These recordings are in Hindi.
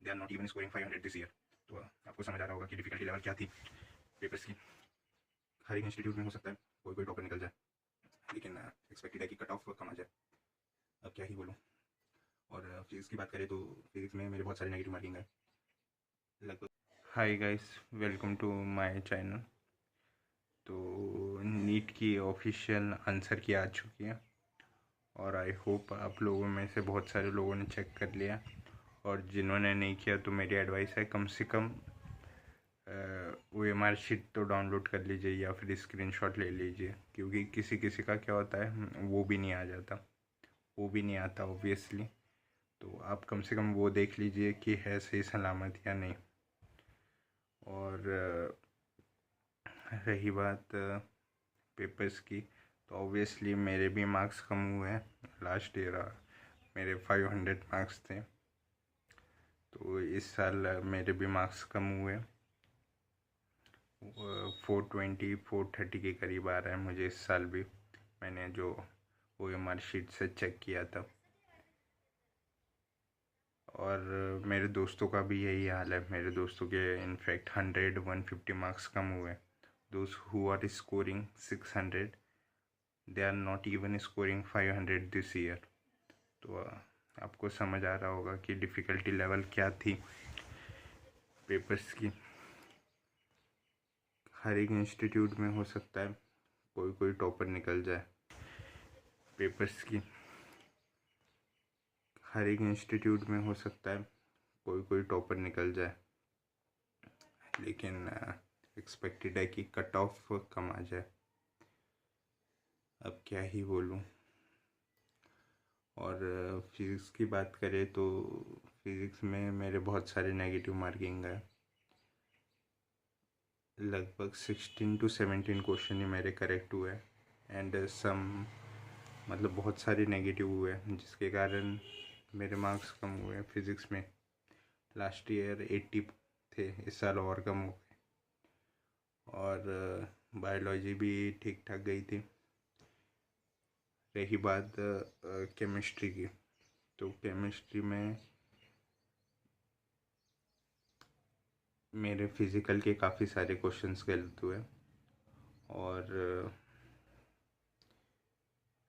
They are not even scoring 500 this year. तो आपको समझ आ रहा होगा कि डिफिकल्टी लेवल क्या थी पेपर्स की। हर एक इंस्टीट्यूट में हो सकता है कोई कोई टॉपर निकल जाए, लेकिन एक्सपेक्टेड है कि कट ऑफ कम आ जाए। अब क्या ही बोलूँ। और फिजिक्स की बात करें तो फिजिक्स में मेरे बहुत सारे नेगेटिव मार्किंग है लगभग। Hi guys, welcome to my channel. तो नीट की ऑफिशियल आंसर की आ चुकी है और आई होप आप लोगों में से बहुत सारे लोगों ने चेक कर लिया, और जिन्होंने नहीं किया तो मेरी एडवाइस है कम से कम OMR शीट तो डाउनलोड कर लीजिए या फिर स्क्रीनशॉट ले लीजिए, क्योंकि किसी किसी का क्या होता है वो भी नहीं आ जाता, वो भी नहीं आता ऑब्वियसली। तो आप कम से कम वो देख लीजिए कि है सही सलामत या नहीं। और रही बात पेपर्स की, तो ऑब्वियसली मेरे भी मार्क्स कम हुए हैं। लास्ट ईयर मेरे 500 मार्क्स थे, तो इस साल मेरे भी मार्क्स कम हुए। 420 430 के करीब आ रहा है मुझे इस साल भी, मैंने जो OMR शीट से चेक किया था। और मेरे दोस्तों का भी यही हाल है, मेरे दोस्तों के इनफैक्ट 100 150 मार्क्स कम हुए। Those who are scoring 600 they are not even scoring 500 this year. तो आपको समझ आ रहा होगा कि डिफ़िकल्टी लेवल क्या थी पेपर्स की। हर एक इंस्टीट्यूट में हो सकता है कोई कोई टॉपर निकल जाए पेपर्स की। हर एक इंस्टीट्यूट में हो सकता है कोई कोई टॉपर निकल जाए, लेकिन एक्सपेक्टेड है कि कट ऑफ कम आ जाए। अब क्या ही बोलूँ। और फिज़िक्स की बात करें तो फिज़िक्स में मेरे बहुत सारे नेगेटिव मार्किंग है। लगभग 16 to 17 क्वेश्चन ही मेरे करेक्ट हुए एंड सम मतलब बहुत सारे नेगेटिव हुए, जिसके कारण मेरे मार्क्स कम हुए फिज़िक्स में। लास्ट ईयर 80 थे, इस साल और कम हो गए। और बायोलॉजी भी ठीक ठाक गई थी। रही बात केमिस्ट्री की, तो केमिस्ट्री में मेरे फिज़िकल के काफ़ी सारे क्वेश्चंस गलत हुए। और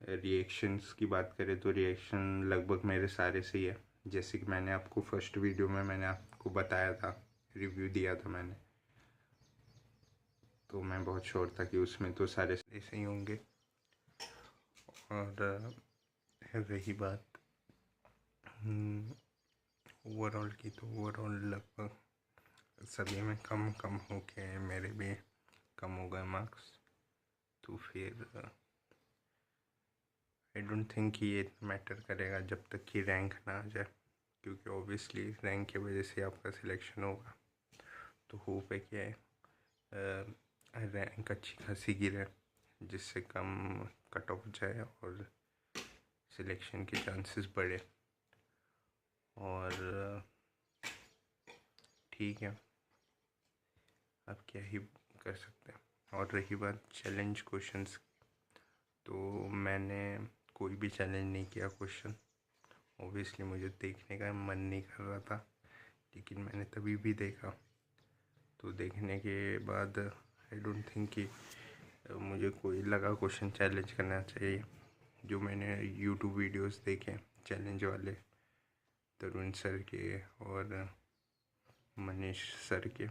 रिएक्शंस की बात करें तो रिएक्शन लगभग मेरे सारे सही है, जैसे कि मैंने आपको फर्स्ट वीडियो में मैंने आपको बताया था, रिव्यू दिया था मैंने, तो मैं बहुत श्योर था कि उसमें तो सारे ऐसे ही होंगे। और रही बात ओवरऑल की, तो ओवरऑल लगभग सभी में कम कम हो के मेरे भी कम हो गए मार्क्स। तो फिर आई डोंट थिंक कि ये मैटर करेगा जब तक कि रैंक ना आ जाए, क्योंकि ऑब्वियसली रैंक की वजह से आपका सिलेक्शन होगा। तो होप है कि रैंक अच्छी खासी गिरे, जिससे कम कट ऑफ जाए और सिलेक्शन के चांसेस बढ़े। और ठीक है, अब क्या ही कर सकते हैं। और रही बात चैलेंज क्वेश्चंस, तो मैंने कोई भी चैलेंज नहीं किया क्वेश्चन। ऑब्वियसली मुझे देखने का मन नहीं कर रहा था, लेकिन मैंने तभी भी देखा। तो देखने के बाद आई डोंट थिंक कि मुझे कोई लगा क्वेश्चन चैलेंज करना चाहिए। जो मैंने यूट्यूब वीडियोस देखे चैलेंज वाले, तरुण सर के और मनीष सर के,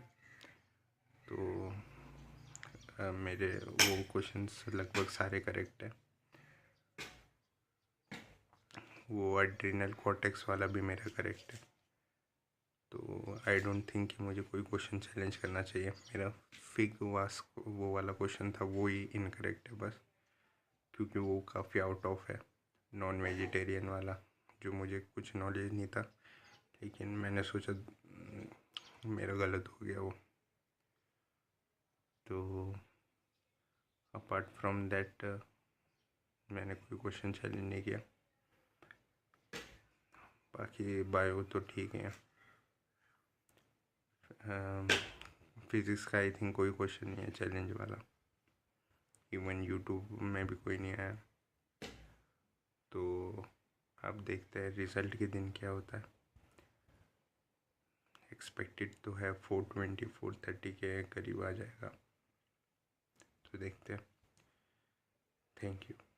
तो मेरे वो क्वेश्चंस लगभग सारे करेक्ट है। वो एड्रिनल कॉर्टेक्स वाला भी मेरा करेक्ट है। तो आई डोंट थिंक कि मुझे कोई क्वेश्चन चैलेंज करना चाहिए। मेरा फिग वास वो वाला क्वेश्चन था, वो ही इनकरेक्ट है बस, क्योंकि वो काफ़ी आउट ऑफ है, नॉन वेजिटेरियन वाला, जो मुझे कुछ नॉलेज नहीं था, लेकिन मैंने सोचा मेरा गलत हो गया वो। तो अपार्ट फ्रॉम दैट मैंने कोई क्वेश्चन चैलेंज नहीं किया। बाकी बायो तो ठीक है। फिज़िक्स का आई थिंक कोई क्वेश्चन नहीं है चैलेंज वाला, इवन यूट्यूब में भी कोई नहीं आया। तो आप देखते हैं रिज़ल्ट के दिन क्या होता है। एक्सपेक्टेड तो है 420 430 के करीब आ जाएगा, तो देखते हैं। Thank you.